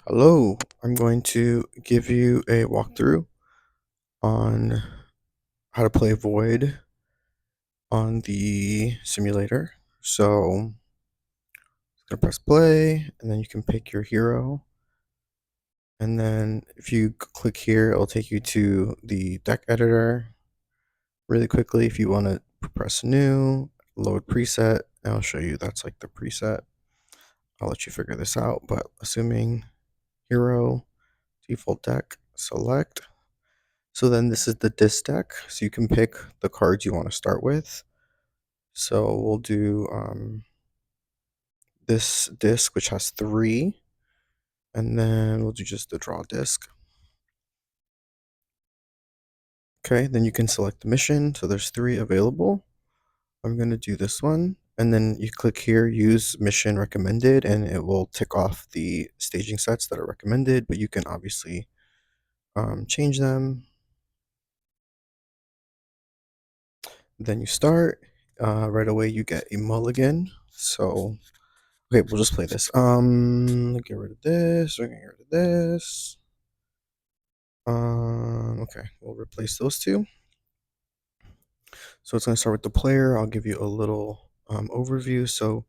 Hello, I'm going to give you a walkthrough on how to play Void on the simulator. So, I'm gonna press play, and then you can pick your hero. And then if you click here, it'll take you to the deck editor. Really quickly, if you want to press new, load preset, and I'll show you that's like the preset. I'll let you figure this out, but assuming hero, default deck, select. So then this is the disc deck. So you can pick the cards you want to start with. So we'll do this disc, which has 3. And then we'll do just the draw disc. Okay, then you can select the mission. So there's 3 available. I'm going to do this one. And then you click here, use mission recommended, and it will tick off the staging sets that are recommended. But you can obviously change them. Then you start. Right away, you get a mulligan. So okay, we'll just play this. Get rid of this. We're gonna get rid of this. Okay, we'll replace those 2. So it's gonna start with the player. I'll give you a little overview. So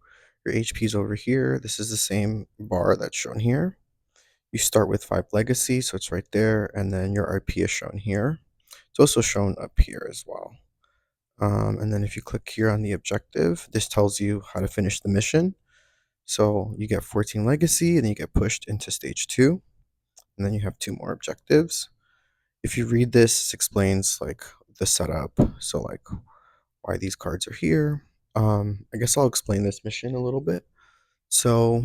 your HP is over here. This is the same bar that's shown here. You start with 5 legacy, so it's right there, and then your RP is shown here. It's also shown up here as well. And then if you click here on the objective, this tells you how to finish the mission. So you get 14 legacy, and then you get pushed into stage 2. And then you have 2 more objectives. If you read this, it explains like the setup, so like why these cards are here. I guess I'll explain this mission a little bit. So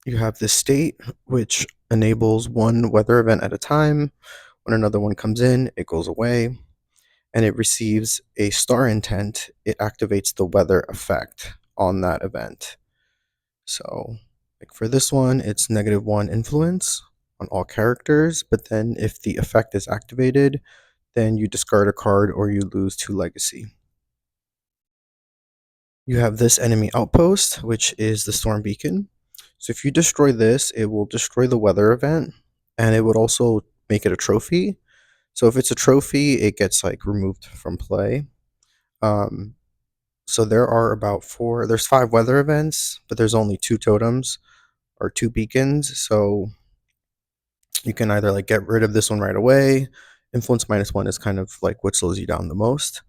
you have this state, which enables one weather event at a time. When another one comes in, it goes away, and it receives a star intent. It activates the weather effect on that event. So like for this one, it's -1 influence on all characters, but then if the effect is activated, then you discard a card or you lose 2 legacy. You have this enemy outpost, which is the storm beacon. So if you destroy this, it will destroy the weather event, and it would also make it a trophy. So if it's a trophy, it gets like removed from play. Um, so there are about 4, there's 5 weather events, but there's only 2 totems or 2 beacons. So you can either like get rid of this one right away. Influence -1 is kind of like what slows you down the most.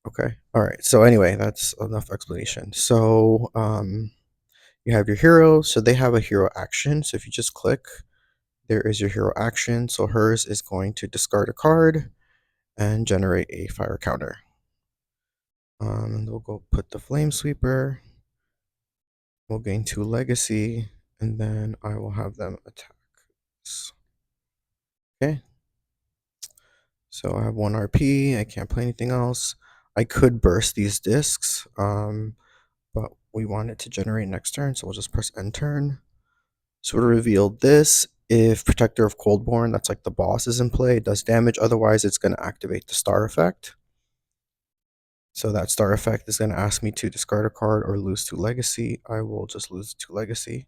Okay. All right. So anyway, that's enough explanation. So you have your hero. So they have a hero action. So if you just click, there is your hero action. So hers is going to discard a card and generate a fire counter. And we'll go put the flame sweeper. We'll gain 2 legacy, and then I will have them attack. Okay. So I have 1 RP. I can't play anything else. I could burst these discs, but we want it to generate next turn, so we'll just press end turn. So it revealed this. If Protector of Coldborn, that's like the boss, is in play, it does damage. Otherwise, it's going to activate the star effect. So that star effect is going to ask me to discard a card or lose 2 legacy. I will just lose 2 legacy.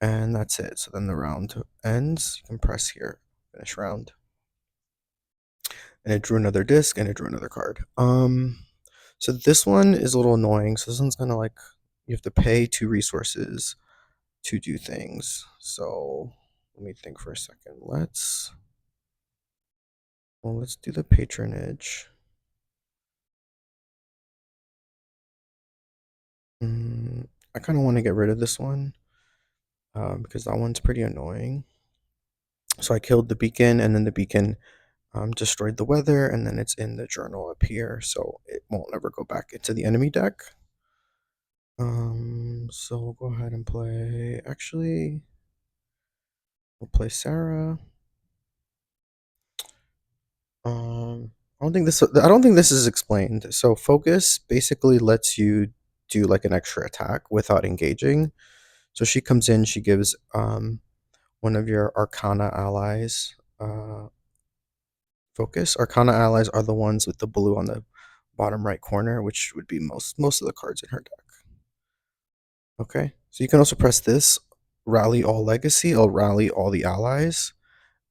And that's it. So then the round ends. You can press here, finish round. And it drew another disc and it drew another card. So this one is a little annoying. So this one's kind of like you have to pay 2 resources to do things. So let me think for a second. Let's do the patronage. I kind of want to get rid of this one because that one's pretty annoying. So I killed the beacon, and then the beacon destroyed the weather, and then it's in the journal up here, so it won't ever go back into the enemy deck. So we'll go ahead and play. Actually, we'll play Sarah. I don't think this is explained. So focus basically lets you do like an extra attack without engaging. So she comes in, she gives one of your Arcana allies focus. Arcana allies are the ones with the blue on the bottom right corner, which would be most of the cards in her deck. Okay, so you can also press this rally all legacy, it'll rally all the allies.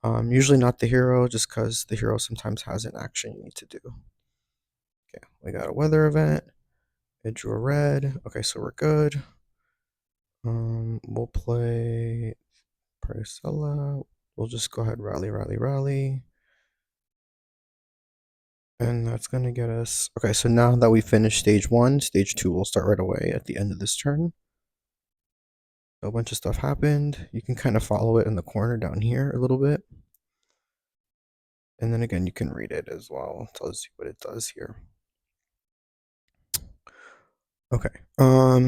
Usually not the hero, just because the hero sometimes has an action you need to do. Okay, we got a weather event. It drew a red. Okay, so we're good. We'll play Paracella. We'll just go ahead, rally, rally, rally. And that's gonna get us. Okay, so now that we finished stage 1, stage 2 will start right away at the end of this turn. A bunch of stuff happened. You can kind of follow it in the corner down here a little bit. And then again, you can read it as well. It tells you what it does here. Okay,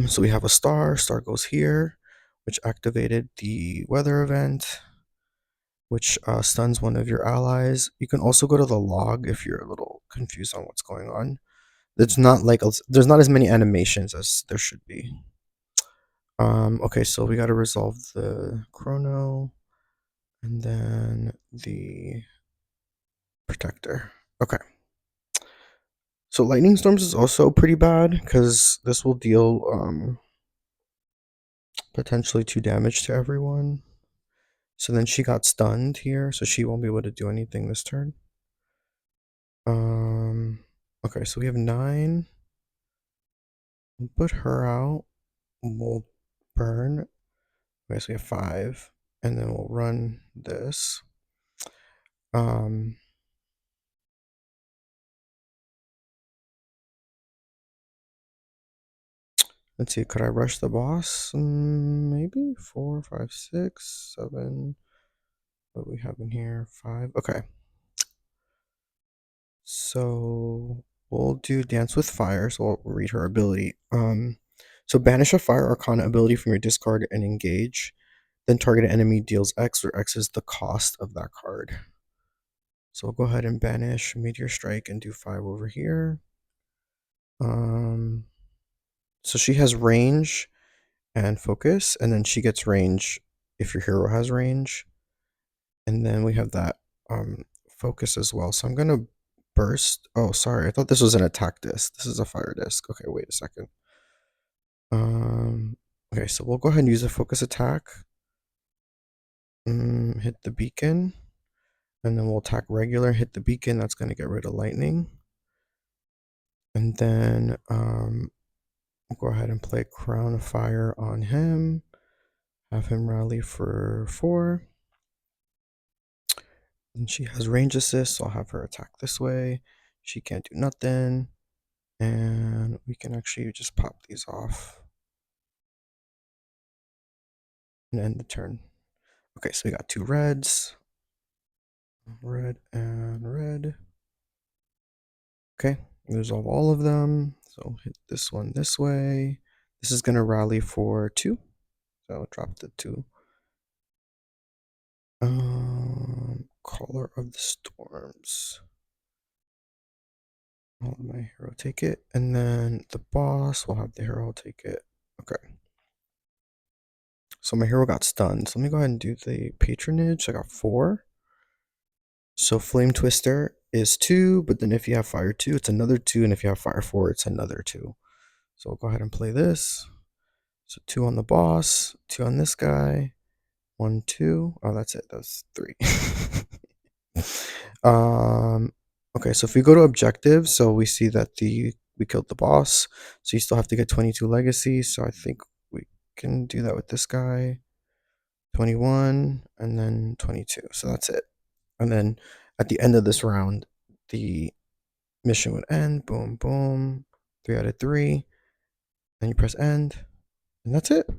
so we have a star. Star goes here, which activated the weather event, which stuns one of your allies. You can also go to the log if you're a little confused on what's going on. It's not like there's not as many animations as there should be. Okay, so we got to resolve the chrono and then the protector. Okay. So lightning storms is also pretty bad because this will deal potentially 2 damage to everyone. So then she got stunned here, so she won't be able to do anything this turn. Okay, so we have 9. We'll put her out. We'll burn. Okay, so we have 5, and then we'll run this. Let's see, could I rush the boss? Maybe 4, 5, 6, 7. What do we have in here? 5. Okay. So we'll do Dance with Fire, so we'll read her ability. So banish a fire arcana ability from your discard and engage. Then target enemy deals X, where X is the cost of that card. So we'll go ahead and banish Meteor Strike and do 5 over here. So she has range and focus, and then she gets range if your hero has range. And then we have that focus as well. So I'm gonna burst. Oh, sorry, I thought this was an attack disc. This is a fire disc. Okay, wait a second. Okay, so we'll go ahead and use a focus attack. Hit the beacon, and then we'll attack regular. Hit the beacon. That's gonna get rid of lightning. And then we'll go ahead and play Crown of Fire on him. Have him rally for 4. And she has range assist, so I'll have her attack this way. She can't do nothing. And we can actually just pop these off and end the turn. Okay, so we got 2 reds. Red and red. Okay, resolve all of them. So hit this one this way. This is going to rally for 2. So drop the 2. Caller of the Storms. I'll let my hero take it. And then the boss will have the hero take it. Okay. So my hero got stunned. So let me go ahead and do the patronage. I got 4. So Flame Twister is 2, but then if you have Fire 2, it's another 2, and if you have Fire 4, it's another 2. So we'll go ahead and play this. So 2 on the boss, 2 on this guy, 1, 2. Oh, that's it. That's 3. Okay, so if we go to objectives, so we see that we killed the boss, so you still have to get 22 legacy. So I think we can do that with this guy. 21 and then 22. So that's it. And then at the end of this round, the mission would end. Boom, boom. 3 out of 3. Then you press end, and that's it.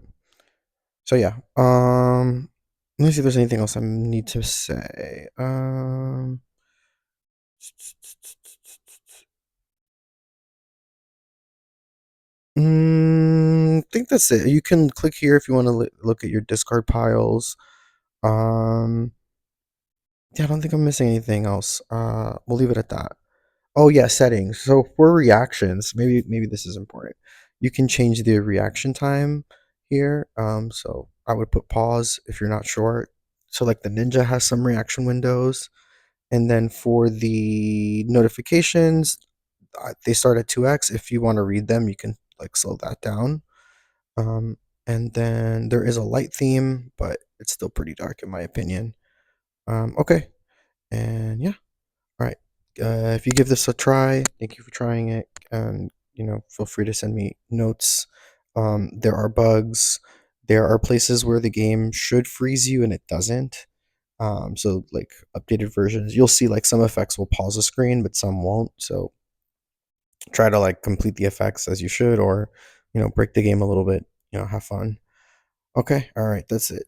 So yeah. Let me see if there's anything else I need to say. I think that's it. You can click here if you want to look at your discard piles. Yeah, I don't think I'm missing anything else. We'll leave it at that. Oh yeah, settings. So for reactions, maybe this is important. You can change the reaction time here. So I would put pause if you're not sure. So like the ninja has some reaction windows, and then for the notifications, they start at 2x. If you want to read them, you can like slow that down. And then there is a light theme, but it's still pretty dark in my opinion. Okay, and yeah, all right. If you give this a try, thank you for trying it, and feel free to send me notes. There are bugs. There are places where the game should freeze you and it doesn't. So like updated versions, you'll see like some effects will pause the screen, but some won't. So try to like complete the effects as you should, or break the game a little bit. Have fun. Okay, all right, that's it.